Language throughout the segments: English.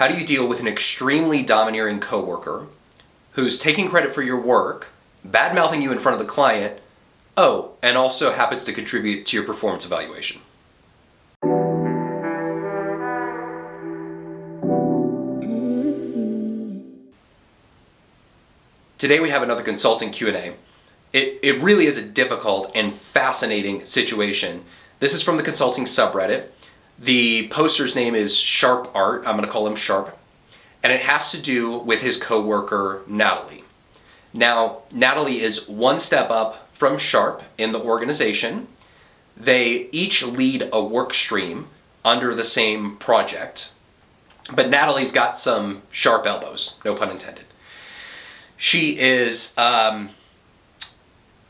How do you deal with an extremely domineering coworker who's taking credit for your work, bad-mouthing you in front of the client, and also happens to contribute to your performance evaluation? Today we have another consulting Q&A. It really is a difficult and fascinating situation. This is from the consulting subreddit. The poster's name is Sharp Art. I'm going to call him Sharp. And it has to do with his coworker, Natalie. Now, Natalie is one step up from Sharp in the organization. They each lead a work stream under the same project. But Natalie's got some sharp elbows, no pun intended. She is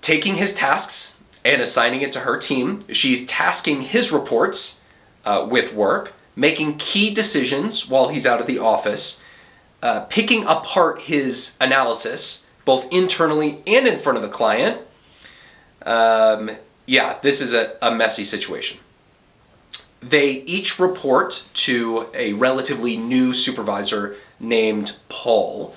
taking his tasks and assigning it to her team. She's tasking his reports with work, making key decisions while he's out of the office, picking apart his analysis, both internally and in front of the client. This is a messy situation. They each report to a relatively new supervisor named Paul.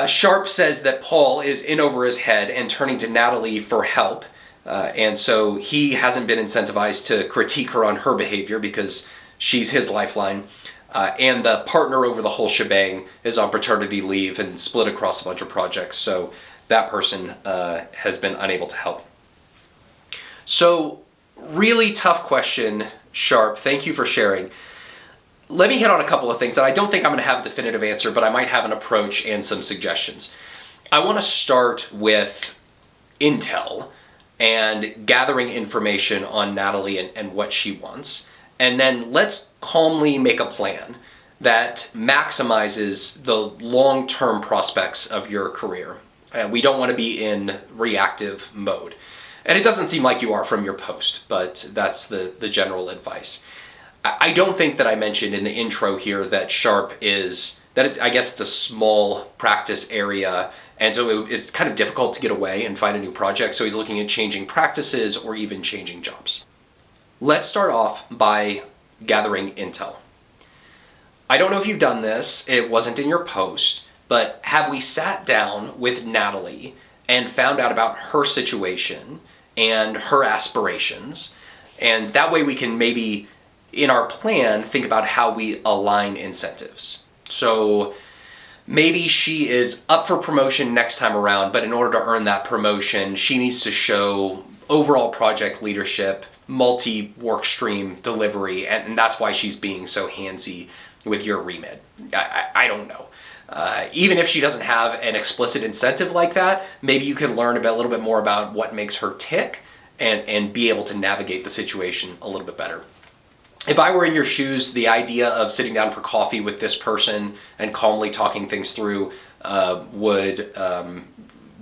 Sharp says that Paul is in over his head and turning to Natalie for help. And so he hasn't been incentivized to critique her on her behavior because she's his lifeline. And the partner over the whole shebang is on paternity leave and split across a bunch of projects. So that person has been unable to help. So really tough question, Sharp. Thank you for sharing. Let me hit on a couple of things that I don't think I'm going to have a definitive answer, but I might have an approach and some suggestions. I want to start with intel and gathering information on Natalie and what she wants. And then let's calmly make a plan that maximizes the long-term prospects of your career. We don't want to be in reactive mode. And it doesn't seem like you are from your post, but that's the general advice. I don't think that I mentioned in the intro here that Sharp is, I guess it's a small practice area, and so it's kind of difficult to get away and find a new project, so he's looking at changing practices or even changing jobs. Let's start off by gathering intel. I don't know if you've done this, it wasn't in your post, but have we sat down with Natalie and found out about her situation and her aspirations, and that way we can maybe in our plan, think about how we align incentives. So maybe she is up for promotion next time around, but in order to earn that promotion, she needs to show overall project leadership, multi-work stream delivery, and that's why she's being so handsy with your remit. I don't know. Even if she doesn't have an explicit incentive like that, maybe you can learn a little bit more about what makes her tick and be able to navigate the situation a little bit better. If I were in your shoes, the idea of sitting down for coffee with this person and calmly talking things through would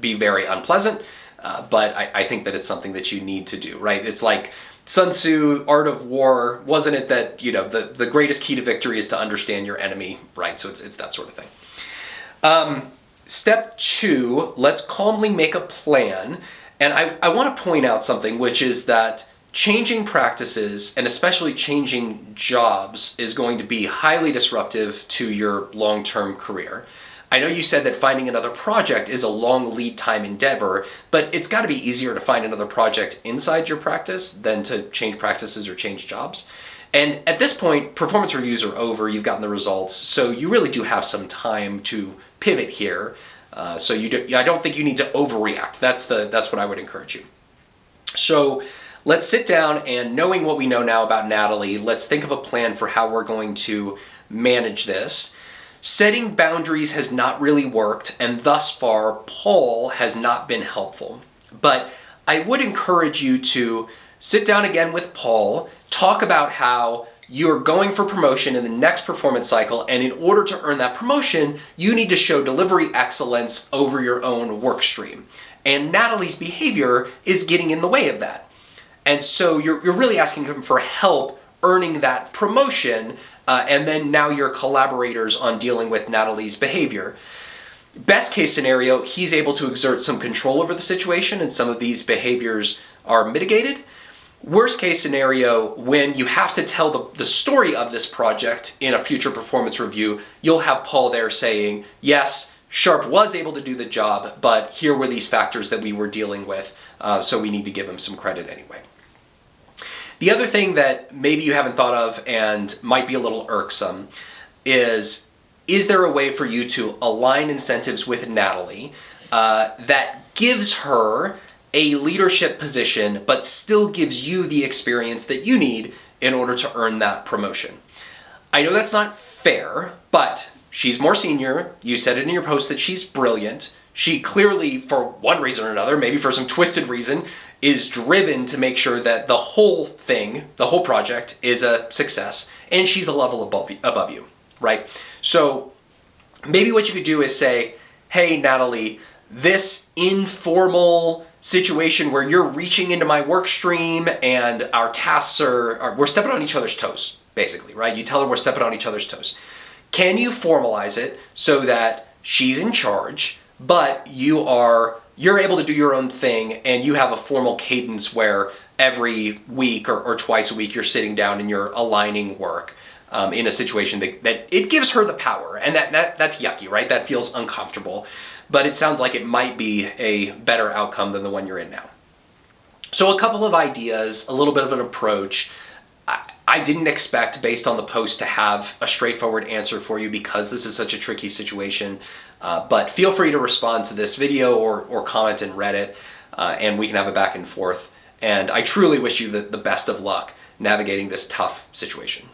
be very unpleasant, but I think that it's something that you need to do, right? It's like Sun Tzu, Art of War, wasn't it that, the greatest key to victory is to understand your enemy, right? So it's that sort of thing. Step 2, let's calmly make a plan. And I want to point out something, which is that changing practices, and especially changing jobs, is going to be highly disruptive to your long-term career. I know you said that finding another project is a long lead time endeavor, but it's got to be easier to find another project inside your practice than to change practices or change jobs. And at this point, performance reviews are over, you've gotten the results, so you really do have some time to pivot here. I don't think you need to overreact. That's what I would encourage you. So let's sit down and, knowing what we know now about Natalie, let's think of a plan for how we're going to manage this. Setting boundaries has not really worked, and thus far, Paul has not been helpful. But I would encourage you to sit down again with Paul, talk about how you're going for promotion in the next performance cycle, and in order to earn that promotion, you need to show delivery excellence over your own work stream. And Natalie's behavior is getting in the way of that. And so you're really asking him for help earning that promotion, and then now you're collaborators on dealing with Natalie's behavior. Best case scenario, he's able to exert some control over the situation and some of these behaviors are mitigated. Worst case scenario, when you have to tell the story of this project in a future performance review, you'll have Paul there saying, yes, Sharp was able to do the job, but here were these factors that we were dealing with, so we need to give him some credit anyway. The other thing that maybe you haven't thought of and might be a little irksome is there a way for you to align incentives with Natalie that gives her a leadership position, but still gives you the experience that you need in order to earn that promotion? I know that's not fair, but she's more senior. You said it in your post that she's brilliant. She clearly, for one reason or another, maybe for some twisted reason, is driven to make sure that the whole thing, the whole project, is a success, and she's a level above you, right? So maybe what you could do is say, hey, Natalie, this informal situation where you're reaching into my work stream and our tasks we're stepping on each other's toes, basically, right? You tell her we're stepping on each other's toes. Can you formalize it so that she's in charge, but you're able to do your own thing and you have a formal cadence where every week or twice a week you're sitting down and you're aligning work in a situation that it gives her the power, and that's yucky, right? That feels uncomfortable, but it sounds like it might be a better outcome than the one you're in now. So a couple of ideas, a little bit of an approach. I didn't expect, based on the post, to have a straightforward answer for you because this is such a tricky situation, but feel free to respond to this video or comment in Reddit, and we can have a back and forth. And I truly wish you the best of luck navigating this tough situation.